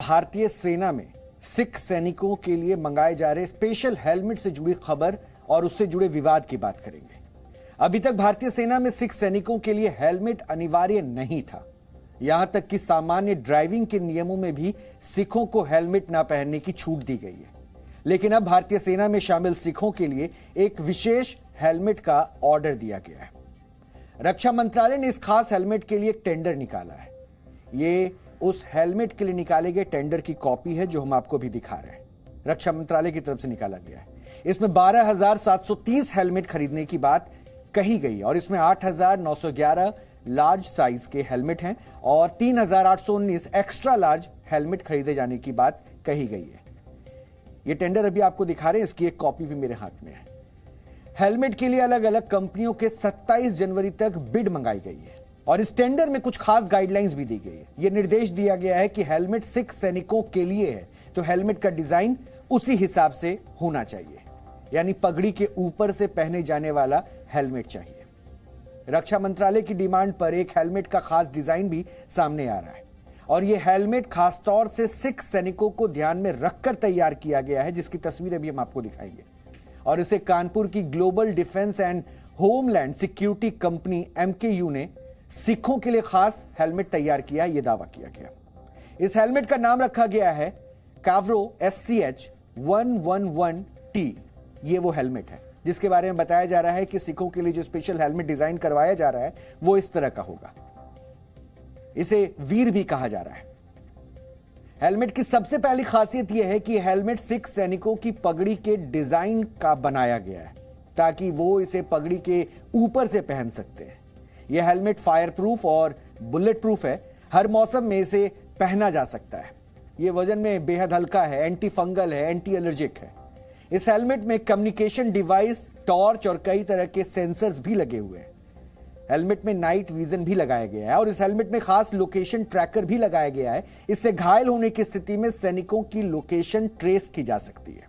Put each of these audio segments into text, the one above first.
भारतीय सेना में सिख सैनिकों के लिए मंगाए जा रहे स्पेशल हेलमेट से जुड़ी खबर और उससे जुड़े विवाद की बात करेंगे। अभी तक भारतीय सेना में सिख सैनिकों के लिए हेलमेट अनिवार्य नहीं था। यहां तक कि सामान्य ड्राइविंग के नियमों में भी सिखों को हेलमेट न पहनने की छूट दी गई है। लेकिन अब भारतीय सेना में शामिल सिखों के लिए एक विशेष हेलमेट का ऑर्डर दिया गया है। रक्षा मंत्रालय ने इस खास हेलमेट के लिए एक टेंडर निकाला है। ये उस हेलमेट के लिए निकाले गए टेंडर की कॉपी है जो हम आपको भी दिखा रहे हैं। रक्षा मंत्रालय की तरफ से निकाला गया है। इसमें 12,730 हेलमेट खरीदने की बात कही गई और इसमें 8,911 लार्ज साइज के हेलमेट हैं और 3,819 एक्स्ट्रा लार्ज हेलमेट खरीदे जाने की बात कही गई है। यह टेंडर अभी आपको दिखा रहे हैं, इसकी एक कॉपी भी मेरे हाथ में है। हेलमेट के लिए अलग अलग कंपनियों के 27 जनवरी तक बिड मंगाई गई है और इस टेंडर में कुछ खास गाइडलाइंस भी दी गई है। यह निर्देश दिया गया है कि हेलमेट सिख सैनिकों के लिए है तो हेलमेट का डिजाइन उसी हिसाब से होना चाहिए, यानी पगड़ी के ऊपर से पहने जाने वाला हेलमेट चाहिए। रक्षा मंत्रालय की डिमांड पर एक हेलमेट का खास डिजाइन भी सामने आ रहा है और यह हेलमेट खासतौर से सिख सैनिकों को ध्यान में रखकर तैयार किया गया है, जिसकी तस्वीरें भी हम आपको दिखाएंगे। और इसे कानपुर की global defence and homeland security company MKU ने सिखों के लिए खास हेलमेट तैयार किया, यह दावा किया गया। इस हेलमेट का नाम रखा गया है कावरो SCH 111T। यह वो हेलमेट है जिसके बारे में बताया जा रहा है कि सिखों के लिए जो स्पेशल हेलमेट डिजाइन करवाया जा रहा है वो इस तरह का होगा। इसे वीर भी कहा जा रहा है। हेलमेट की सबसे पहली खासियत यह है कि हेलमेट सिख सैनिकों की पगड़ी के डिजाइन का बनाया गया है ताकि वो इसे पगड़ी के ऊपर से पहन सकते हैं। यह हेलमेट फायर प्रूफ और बुलेट प्रूफ है। हर मौसम में इसे पहना जा सकता है। यह वजन में बेहद हल्का है, एंटी फंगल है, एंटी एलर्जिक है। इस हेलमेट में कम्युनिकेशन डिवाइस, टॉर्च और कई तरह के सेंसर्स भी लगे हुए हैं। हेलमेट में नाइट विजन भी लगाया गया है और इस हेलमेट में खास लोकेशन ट्रैकर भी लगाया गया है। इससे घायल होने की स्थिति में सैनिकों की लोकेशन ट्रेस की जा सकती है।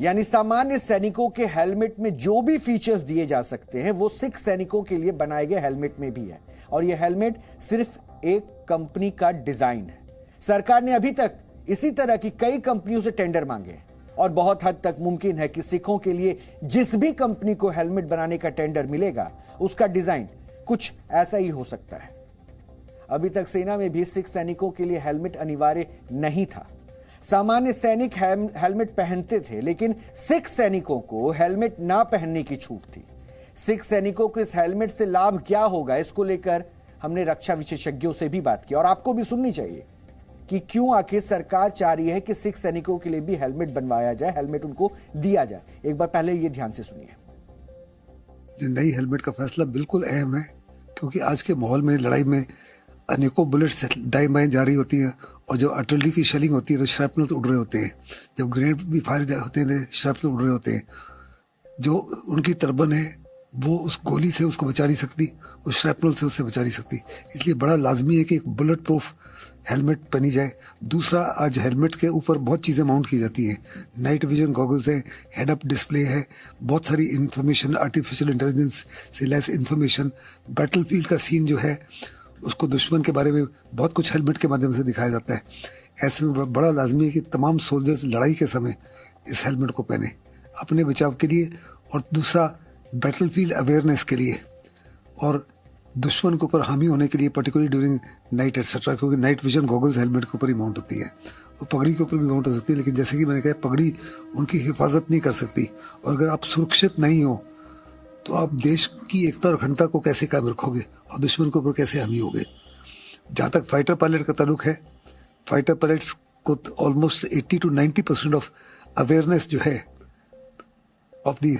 यानी सामान्य सैनिकों के हेलमेट में जो भी फीचर्स दिए जा सकते हैं वो सिख सैनिकों के लिए बनाए गए हेलमेट में भी है। और यह हेलमेट सिर्फ एक कंपनी का डिजाइन है। सरकार ने अभी तक इसी तरह की कई कंपनियों से टेंडर मांगे और बहुत हद तक मुमकिन है कि सिखों के लिए जिस भी कंपनी को हेलमेट बनाने का टेंडर मिलेगा उसका डिजाइन कुछ ऐसा ही हो सकता है। अभी तक सेना में भी सिख सैनिकों के लिए हेलमेट अनिवार्य नहीं था। सामान्य सैनिक हेलमेट पहनते थे, लेकिन सिख सैनिकों को हेलमेट ना पहनने की छूट थी। सिख सैनिकों को इस हेलमेट से लाभ क्या होगा, इसको लेकर हमने रक्षा विशेषज्ञों से भी बात की और आपको भी सुननी चाहिए कि क्यों आखिर सरकार चाह रही है कि सिख सैनिकों के लिए भी हेलमेट बनवाया जाए, हेलमेट उनको दिया जाए। एक बार पहले ये ध्यान से सुनिए। नई हेलमेट का फैसला बिल्कुल अहम है क्योंकि आज के माहौल में लड़ाई में अनेकों बुलेट्स दाएं बाएं जा रही होती हैं और जब आर्टिलरी की शेलिंग होती है तो श्रैपनल उड़ रहे होते हैं। जब ग्रेनेड भी फायर होते हैं तो श्रैपनल उड़ रहे होते हैं। जो उनकी टर्बन है वो उस गोली से उसको बचा नहीं सकती, उस श्रैपनल से उससे बचा नहीं सकती। इसलिए बड़ा लाजमी है कि एक बुलेट प्रूफ हेलमेट पहनी जाए। दूसरा, आज हेलमेट के ऊपर बहुत चीज़ें माउंट की जाती हैं। नाइट विजन गॉगल्स है, हेड अप डिस्प्ले है, बहुत सारी इंफॉर्मेशन, आर्टिफिशियल इंटेलिजेंस से लेस इंफॉर्मेशन, बैटलफील्ड का सीन जो है उसको दुश्मन के बारे में बहुत कुछ हेलमेट के माध्यम से दिखाया जाता है। ऐसे में बड़ा लाजमी है कि तमाम सोल्जर्स लड़ाई के समय इस हेलमेट को पहने, अपने बचाव के लिए और दूसरा बैटलफील्ड अवेयरनेस के लिए और दुश्मन के ऊपर हामी होने के लिए, पर्टिकुलरली ड्यूरिंग नाइट एटसेट्रा, क्योंकि नाइट विजन गॉगल्स हेलमेट के ऊपर ही माउंट होती है। वो पगड़ी के ऊपर भी माउंट हो सकती है, लेकिन जैसे कि मैंने कहा पगड़ी उनकी हिफाजत नहीं कर सकती और अगर आप सुरक्षित नहीं हो तो आप देश की एकता और अखंडता को कैसे कायम रखोगे और दुश्मन के ऊपर कैसे हामी होगे। जहाँ तक फाइटर पायलट का ताल्लुक है, फाइटर पायलट्स को ऑलमोस्ट 80 to 90% ऑफ अवेयरनेस जो है ऑफ द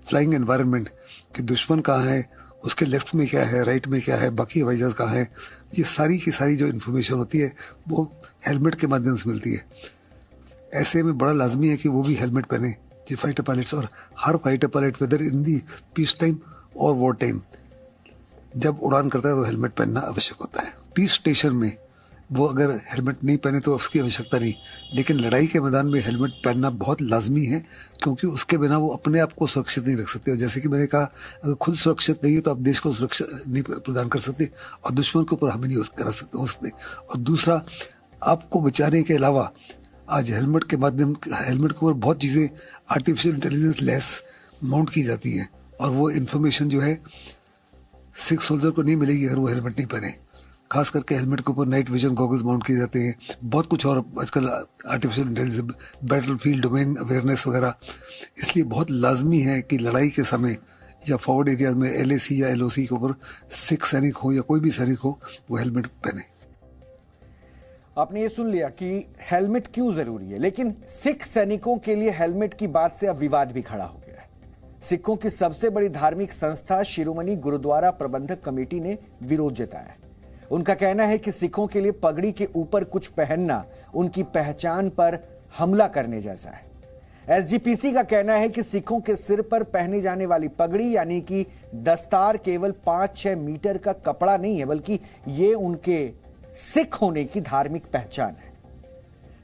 फ्लाइंग एनवायरनमेंट कि दुश्मन कहाँ है, उसके लेफ्ट में क्या है, राइट में क्या है, बाकी हवाई जहाज कहाँ है, ये सारी की सारी जो इन्फॉर्मेशन होती है वो हेलमेट के माध्यम से मिलती है। ऐसे में बड़ा लाजमी है कि वो भी हेलमेट पहने जी फाइटर पायलट्स। और हर फाइटर पायलट वेदर इन दी पीस टाइम और वॉर टाइम जब उड़ान करता है तो हेलमेट पहनना आवश्यक होता है। पीस स्टेशन में वो अगर हेलमेट नहीं पहने तो उसकी आवश्यकता नहीं, लेकिन लड़ाई के मैदान में हेलमेट पहनना बहुत लाजमी है, क्योंकि उसके बिना वो अपने आप को सुरक्षित नहीं रख सकते। और जैसे कि मैंने कहा, अगर खुद सुरक्षित नहीं है तो आप देश को सुरक्षा नहीं प्रदान कर सकते और दुश्मन के ऊपर हमें नहीं हो सकते। और दूसरा, आपको बचाने के अलावा आज हेलमेट के ऊपर बहुत चीज़ें आर्टिफिशियल इंटेलिजेंस लेस माउंट की जाती हैं, और वो इन्फॉर्मेशन जो है सिख सोल्जर को नहीं मिलेगी अगर वो हेलमेट नहीं पहने। खास करके हेलमेट के ऊपर नाइट विजन गॉगल्स माउंट किए जाते हैं, बहुत कुछ और आजकल artificial intelligence, battle field domain awareness वगैरह। इसलिए बहुत लाजमी है कि लड़ाई के समय या फॉरवर्ड एरियाज में LAC या LOC के ऊपर सिख सैनिक हो या कोई भी सैनिक हो, वो हेलमेट पहने। आपने ये सुन लिया कि हेलमेट क्यों जरूरी है, लेकिन सिख सैनिकों के लिए हेलमेट की बात से अब विवाद भी खड़ा हो गया है। सिखों की सबसे बड़ी धार्मिक संस्था शिरोमणि गुरुद्वारा प्रबंधक कमेटी ने विरोध जताया है। उनका कहना है कि सिखों के लिए पगड़ी के ऊपर कुछ पहनना उनकी पहचान पर हमला करने जैसा है। SGPC का कहना है कि सिखों के सिर पर पहने जाने वाली पगड़ी यानी कि दस्तार केवल 5-6 मीटर का कपड़ा नहीं है, बल्कि ये उनके सिख होने की धार्मिक पहचान है।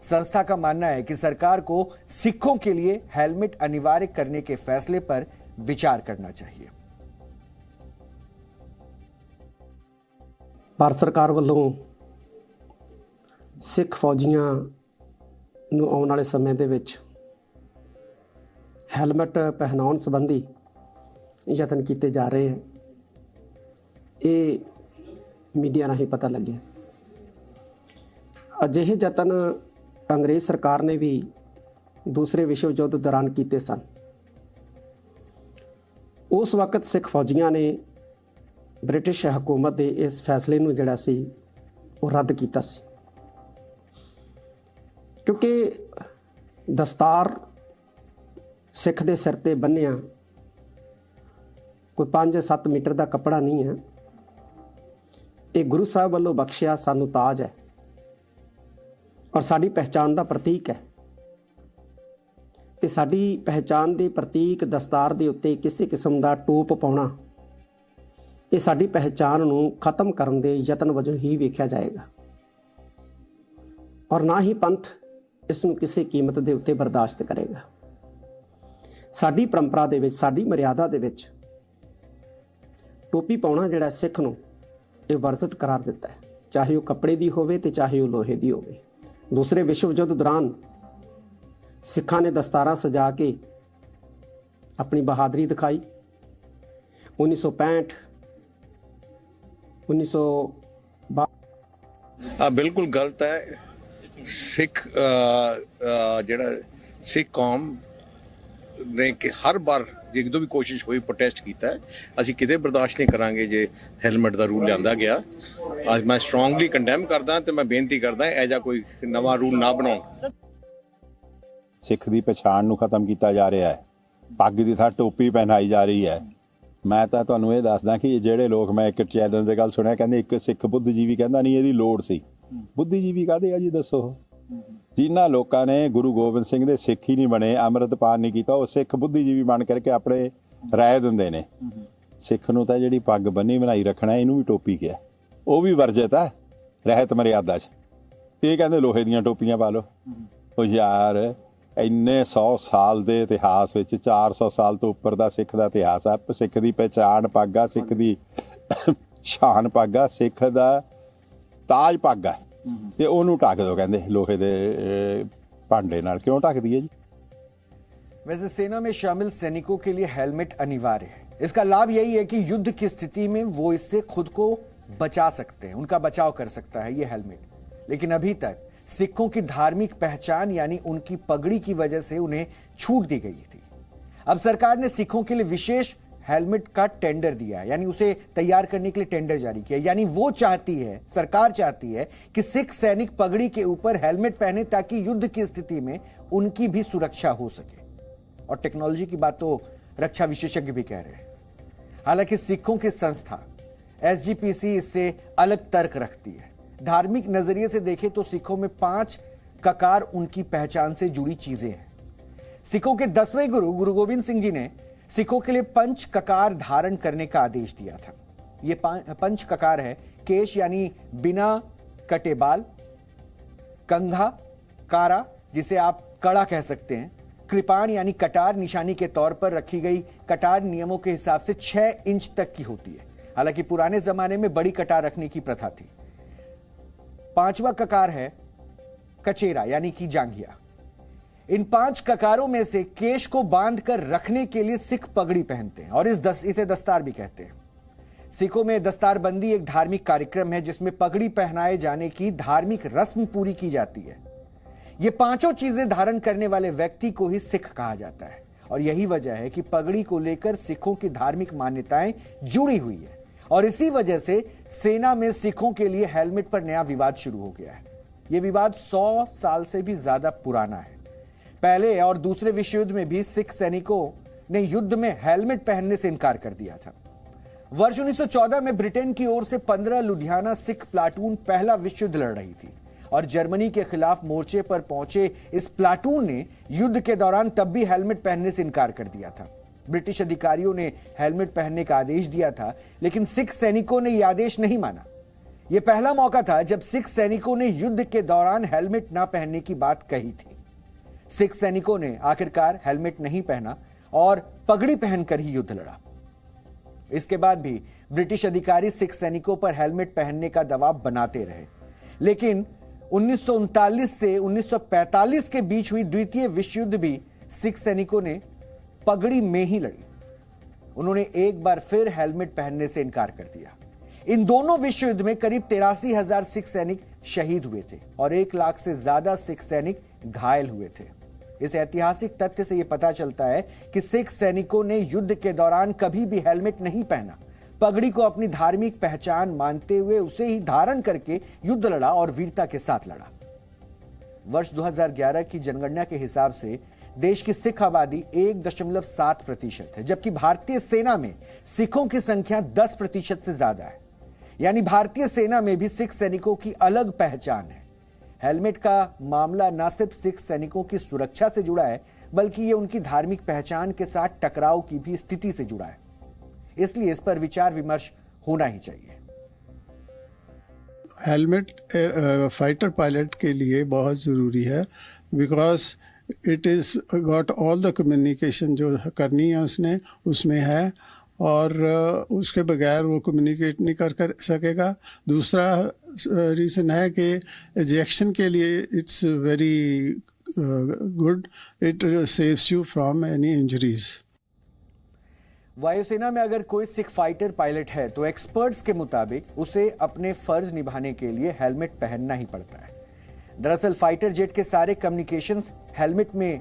संस्था का मानना है कि सरकार को सिखों के लिए हेलमेट अनिवार्य करने के फैसले पर विचार करना चाहिए। ਭਾਰਤ ਸਰਕਾਰ ਵੱਲੋਂ ਸਿੱਖ ਫੌਜੀਆਂ ਨੂੰ ਆਉਣ ਵਾਲੇ ਸਮੇਂ ਦੇ ਵਿੱਚ ਹੈਲਮਟ ਪਹਿਨਾਉਣ ਸੰਬੰਧੀ ਯਤਨ ਕੀਤੇ ਜਾ ਰਹੇ ਹਨ। ਇਹ ਮੀਡੀਆ ਰਾਹੀਂ ਪਤਾ ਲੱਗਿਆ। ਅਜਿਹੇ ਯਤਨ ਅੰਗਰੇਜ਼ ਸਰਕਾਰ ਨੇ ਵੀ ਦੂਸਰੇ ਵਿਸ਼ਵ ਯੁੱਧ ਦੌਰਾਨ ਕੀਤੇ ਸਨ। ਉਸ ਵਕਤ ਸਿੱਖ ਫੌਜੀਆਂ ਨੇ ब्रिटिश हुकूमत के इस फैसले नूं जिहड़ा सी वो रद्द किया सी, क्योंकि दस्तार सिख दे सिर ते बन्निया कोई 5-7 मीटर का कपड़ा नहीं है। ये गुरु साहब वालों बख्शिया सानू ताज है और साड़ी पहचान का प्रतीक है। ते साड़ी पहचान के प्रतीक दस्तार के उत्ते किसी किस्म का टोप पाउणा ये साडी पहचान नूं खत्म करन दे यतन वजों ही वेख्या जाएगा, और ना ही पंथ इस नूं किसी कीमत दे उत्ते बर्दाश्त करेगा। साडी परंपरा दे विच, साडी मर्यादा दे विच टोपी पाउणा जिहड़ा सिख नूं ये वर्जित करार दिता है, चाहे वो कपड़े दी होवे ते चाहे वो लोहे दी होवे। दूसरे विश्व युद्ध दौरान सिखां ने दस्तारां सजा के अपनी बहादरी दिखाई। 1965 बिल्कुल गलत है। सिख ਜਿਹੜਾ ਸਿੱਖ ਕੌਮ ਨੇ ਕਿ ਹਰ ਵਾਰ ਜਦੋਂ ਵੀ ਕੋਸ਼ਿਸ਼ ਹੋਈ ਪ੍ਰੋਟੈਸਟ ਕੀਤਾ ਹੈ। ਅਸੀਂ ਕਿਤੇ ਬਰਦਾਸ਼ਤ ਨਹੀਂ ਕਰਾਂਗੇ ਜੇ ਹੈਲਮਟ ਦਾ ਰੂਲ ਲਿਆਂਦਾ ਗਿਆ। ਅੱਜ ਮੈਂ ਸਟਰੋਂਗਲੀ ਕੰਡੈਮ ਕਰਦਾ ਤੇ ਮੈਂ ਬੇਨਤੀ ਕਰਦਾ ਇਹ ਜਿਹਾ ਕੋਈ ਨਵਾਂ ਰੂਲ ਨਾ ਬਣਾਉਣ। ਸਿੱਖ ਦੀ ਪਛਾਣ ਨੂੰ ਖਤਮ ਕੀਤਾ ਜਾ ਰਿਹਾ ਹੈ, ਪੱਗ ਦੀ ਥਾਂ ਟੋਪੀ ਪਹਿਨਾਈ ਜਾ ਰਹੀ ਹੈ। ਮੈਂ ਤਾਂ ਤੁਹਾਨੂੰ ਇਹ ਦੱਸਦਾ ਕਿ ਜਿਹੜੇ ਲੋਕ, ਮੈਂ ਇੱਕ ਚੈਨਲ ਤੇ ਗੱਲ ਸੁਣਿਆ, ਕਹਿੰਦੇ ਇੱਕ ਸਿੱਖ ਬੁੱਧੀਜੀਵੀ ਕਹਿੰਦਾ ਨਹੀਂ ਇਹਦੀ ਲੋੜ ਸੀ। ਬੁੱਧੀਜੀਵੀ ਕਾਹਦੇ ਆ ਜੀ ਦੱਸੋ? ਜਿਨ੍ਹਾਂ ਲੋਕਾਂ ਨੇ ਗੁਰੂ ਗੋਬਿੰਦ ਸਿੰਘ ਦੇ ਸਿੱਖ ਹੀ ਨਹੀਂ ਬਣੇ, ਅੰਮ੍ਰਿਤਪਾਨ ਨਹੀਂ ਕੀਤਾ, ਉਹ ਸਿੱਖ ਬੁੱਧੀਜੀਵੀ ਬਣ ਕਰਕੇ ਆਪਣੇ ਰਾਏ ਦਿੰਦੇ ਨੇ। ਸਿੱਖ ਨੂੰ ਤਾਂ ਜਿਹੜੀ ਪੱਗ ਬੰਨੀ ਬਣਾਈ ਰੱਖਣਾ ਇਹਨੂੰ ਵੀ ਟੋਪੀ ਕਿਹਾ, ਉਹ ਵੀ ਵਰਜਿਤ ਹੈ ਰਹਿਤ ਮਰਿਆਦਾ 'ਚ। ਇਹ ਕਹਿੰਦੇ ਲੋਹੇ ਦੀਆਂ ਟੋਪੀਆਂ ਪਾ ਲਓ। ਉਹ ਯਾਰ ਇੰਨੇ 100 ਸਾਲ ਦੇ ਇਤਿਹਾਸ ਵਿੱਚ 400 ਸਾਲ ਤੋਂ ਉੱਪਰ ਦਾ ਸਿੱਖ ਦਾ ਇਤਿਹਾਸ ਆ। ਸਿੱਖ ਦੀ ਪਹਿਚਾਣ ਪੱਗ ਆ, ਸਿੱਖ ਦੀ ਸ਼ਾਨ ਪੱਗ ਆ, ਸਿੱਖ ਦਾ ਤਾਜ ਪੱਗ ਆ, ਤੇ ਉਹਨੂੰ ਢੱਕ ਦਿਓ ਕਹਿੰਦੇ ਲੋਹੇ ਦੇ ਭਾਂਡੇ ਨਾਲ। ਕਿਉਂ ਢੱਕ ਦਈਏ ਜੀ? वैसे सेना में शामिल सैनिकों के लिए हेलमेट अनिवार्य है। इसका लाभ यही है कि युद्ध की स्थिति में वो इससे खुद को बचा सकते हैं, उनका बचाव कर सकता है ये हेलमेट। लेकिन अभी तक सिखों की धार्मिक पहचान यानी उनकी पगड़ी की वजह से उन्हें छूट दी गई थी। अब सरकार ने सिखों के लिए विशेष हेलमेट का टेंडर दिया है, यानी उसे तैयार करने के लिए टेंडर जारी किया। यानी वो चाहती है, सरकार चाहती है कि सिख सैनिक पगड़ी के ऊपर हेलमेट पहने ताकि युद्ध की स्थिति में उनकी भी सुरक्षा हो सके। और टेक्नोलॉजी की बात तो रक्षा विशेषज्ञ भी कह रहे हैं। हालांकि सिखों की संस्था SGPC इससे अलग तर्क रखती है। धार्मिक नजरिए से देखें तो सिखों में 5 ककार उनकी पहचान से जुड़ी चीजें हैं। सिखों के 10वें गुरु गुरु गोविंद सिंह जी ने सिखों के लिए पंच ककार धारण करने का आदेश दिया था। यह पंच ककार है केश यानी बिना कटे बाल, कंघा, कारा जिसे आप कड़ा कह सकते हैं, कृपाण यानी कटार निशानी के तौर पर रखी गई कटार नियमों के हिसाब से 6 इंच तक की होती है। हालांकि पुराने जमाने में बड़ी कटार रखने की प्रथा थी। 5वां ककार है कचेरा यानी कि जांघिया। इन 5 ककारों में से केश को बांध कर रखने के लिए सिख पगड़ी पहनते हैं और इसे दस्तार भी कहते हैं। सिखों में दस्तारबंदी एक धार्मिक कार्यक्रम है जिसमें पगड़ी पहनाए जाने की धार्मिक रस्म पूरी की जाती है। ये 5 चीजें धारण करने वाले व्यक्ति को ही सिख कहा जाता है और यही वजह है कि पगड़ी को लेकर सिखों की धार्मिक मान्यताएं जुड़ी हुई है और इसी वजह से सेना में सिखों के लिए हेलमेट पर नया विवाद शुरू हो गया है। यह विवाद 100 साल से भी ज्यादा पुराना है। पहले और दूसरे विश्व युद्ध में भी सिख सैनिकों ने युद्ध में हेलमेट पहनने से इनकार कर दिया था। वर्ष 1914 में ब्रिटेन की ओर से 15 लुधियाना सिख प्लाटून पहला विश्व युद्ध लड़ रही थी और जर्मनी के खिलाफ मोर्चे पर पहुंचे इस प्लाटून ने युद्ध के दौरान तब भी हेलमेट पहनने से इनकार कर दिया था। ब्रिटिश अधिकारियों ने हेलमेट पहनने का आदेश दिया था, लेकिन सिख सैनिकों ने यह आदेश नहीं माना। यह पहला मौका था जब सिख सैनिकों ने युद्ध के दौरान हेलमेट ना पहनने की बात कही थी। सिख सैनिकों ने आखिरकार हेलमेट नहीं पहना और पगड़ी पहनकर ही युद्ध लड़ा। इसके बाद भी ब्रिटिश अधिकारी सिख सैनिकों पर हेलमेट पहनने का दबाव बनाते रहे, लेकिन 1939 से 1945 के बीच हुई द्वितीय विश्व युद्ध भी सिख सैनिकों ने पगड़ी में ही लड़ी। उन्होंने एक बार फिर हेलमेट पहनने से इनकार कर दिया। इन दोनों विश्व युद्ध में करीब 83,000 सिख सैनिक शहीद हुए थे और 1 लाख से ज्यादा सिख सैनिक घायल हुए थे। इस ऐतिहासिक तथ्य से यह पता चलता है कि सिख सैनिकों ने युद्ध के दौरान कभी भी हेलमेट नहीं पहना। पगड़ी को अपनी धार्मिक पहचान मानते हुए उसे ही धारण करके युद्ध लड़ा और वीरता के साथ लड़ा। वर्ष 2011 की जनगणना के हिसाब से देश की सिख आबादी 1.7% है, जबकि भारतीय सेना में सिखों की संख्या 10% से ज्यादा है। यानी भारतीय सेना में भी सिख सैनिकों की अलग पहचान है। हेलमेट का मामला न सिर्फ सिख सैनिकों की सुरक्षा से जुड़ा है, बल्कि यह उनकी धार्मिक पहचान के साथ टकराव की भी स्थिति से जुड़ा है। इसलिए इस पर विचार विमर्श होना ही चाहिए। हेलमेट फाइटर पायलट के लिए बहुत ज़रूरी है, because it is got all the communication जो करनी है उसने उसमें है और उसके बगैर वो कम्युनिकेट नहीं कर सकेगा। दूसरा रीज़न है कि एजेक्शन के लिए it's very good, it saves you from any injuries. वायुसेना में अगर कोई सिख फाइटर पायलट है तो एक्सपर्ट्स के मुताबिक उसे अपने फर्ज निभाने के लिए हेलमेट पहनना ही पड़ता है। दरअसल फाइटर जेट के सारे कम्युनिकेशंस हेलमेट में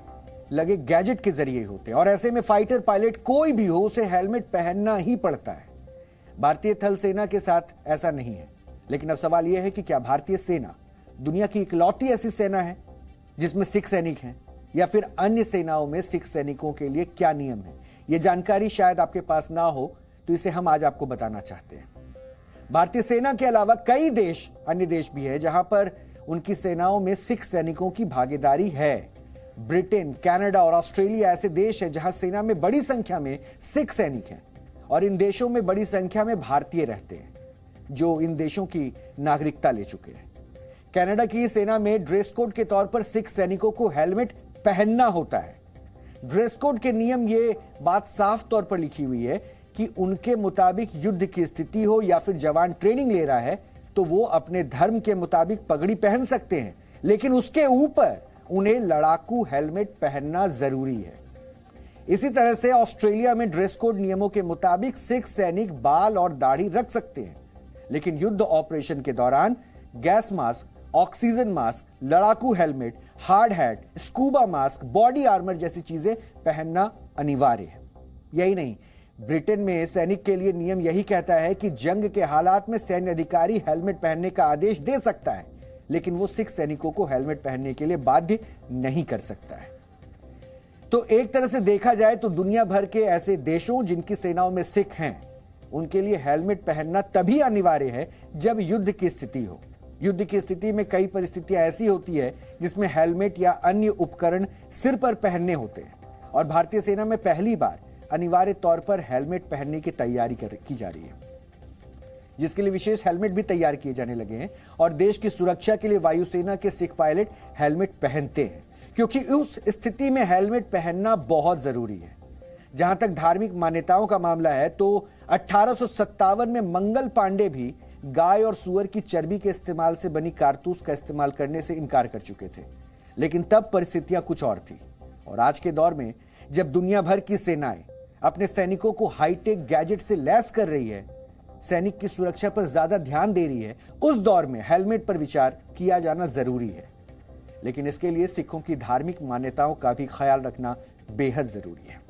लगे गैजेट के जरिए होते हैं और ऐसे में फाइटर पायलट कोई भी हो उसे हेलमेट पहनना ही पड़ता है। भारतीय थल सेना के साथ ऐसा नहीं है, लेकिन अब सवाल यह है कि क्या भारतीय सेना दुनिया की इकलौती ऐसी सेना है जिसमें सिख सैनिक हैं, या फिर अन्य सेनाओं में सिख सैनिकों के लिए क्या नियम है? यह जानकारी शायद आपके पास ना हो, तो इसे हम आज आपको बताना चाहते हैं। भारतीय सेना के अलावा कई देश, अन्य देश भी है जहां पर उनकी सेनाओं में सिख सैनिकों की भागीदारी है। ब्रिटेन, कनाडा और ऑस्ट्रेलिया ऐसे देश हैं जहां सेना में बड़ी संख्या में सिख सैनिक हैं और इन देशों में बड़ी संख्या में भारतीय रहते हैं जो इन देशों की नागरिकता ले चुके हैं। कनाडा की सेना में ड्रेस कोड के तौर पर सिख सैनिकों को हेलमेट पहनना होता है। ड्रेस कोड के नियम ये बात साफ तौर पर लिखी हुई है कि उनके मुताबिक युद्ध की स्थिति हो या फिर जवान ट्रेनिंग ले रहा है तो वो अपने धर्म के मुताबिक पगड़ी पहन सकते हैं, लेकिन उसके ऊपर उन्हें लड़ाकू हेलमेट पहनना जरूरी है। इसी तरह से ऑस्ट्रेलिया में ड्रेस कोड नियमों के मुताबिक सिख सैनिक बाल और दाढ़ी रख सकते हैं, लेकिन युद्ध ऑपरेशन के दौरान गैस मास्क, ऑक्सीजन मास्क, लड़ाकू helmet, hard hat, scuba mask, body armour जैसी चीजें पहनना अनिवार्य है। यही नहीं, ब्रिटेन में सैनिक के लिए नियम यही कहता है कि जंग के हालात में सैन्य अधिकारी हेलमेट पहनने का आदेश दे सकता है, लेकिन वो सिख सैनिकों को हेलमेट पहनने के लिए बाध्य नहीं कर सकता है। तो एक तरह से देखा जाए तो दुनिया भर के ऐसे देशों जिनकी सेनाओं में सिख हैं, उनके लिए हेलमेट पहनना तभी अनिवार्य है जब युद्ध की स्थिति हो। युद्ध की स्थिति में कई परिस्थितियां ऐसी होती है जिसमें हेलमेट या अन्य उपकरण सिर पर पहनने होते हैं और भारतीय सेना में पहली बार अनिवार्य तौर पर हेलमेट पहनने की तैयारी की जा रही है। जिसके लिए विशेष हेलमेट भी तैयार किए जाने लगे हैं और देश की सुरक्षा के लिए वायुसेना के सिख पायलट हेलमेट पहनते हैं, क्योंकि उस स्थिति में हेलमेट पहनना बहुत जरूरी है। जहां तक धार्मिक मान्यताओं का मामला है तो 1857 में मंगल पांडे भी गाय और सुअर की चर्बी के इस्तेमाल से बनी कारतूस का इस्तेमाल करने से इनकार कर चुके थे, लेकिन तब परिस्थितियां कुछ और थी। और आज के दौर में जब दुनिया भर की सेनाएं अपने सैनिकों को हाईटेक गैजेट से लैस कर रही है, सैनिक की सुरक्षा पर ज्यादा ध्यान दे रही है, उस दौर में हेलमेट पर विचार किया जाना जरूरी है। लेकिन इसके लिए सिखों की धार्मिक मान्यताओं का भी ख्याल रखना बेहद जरूरी है।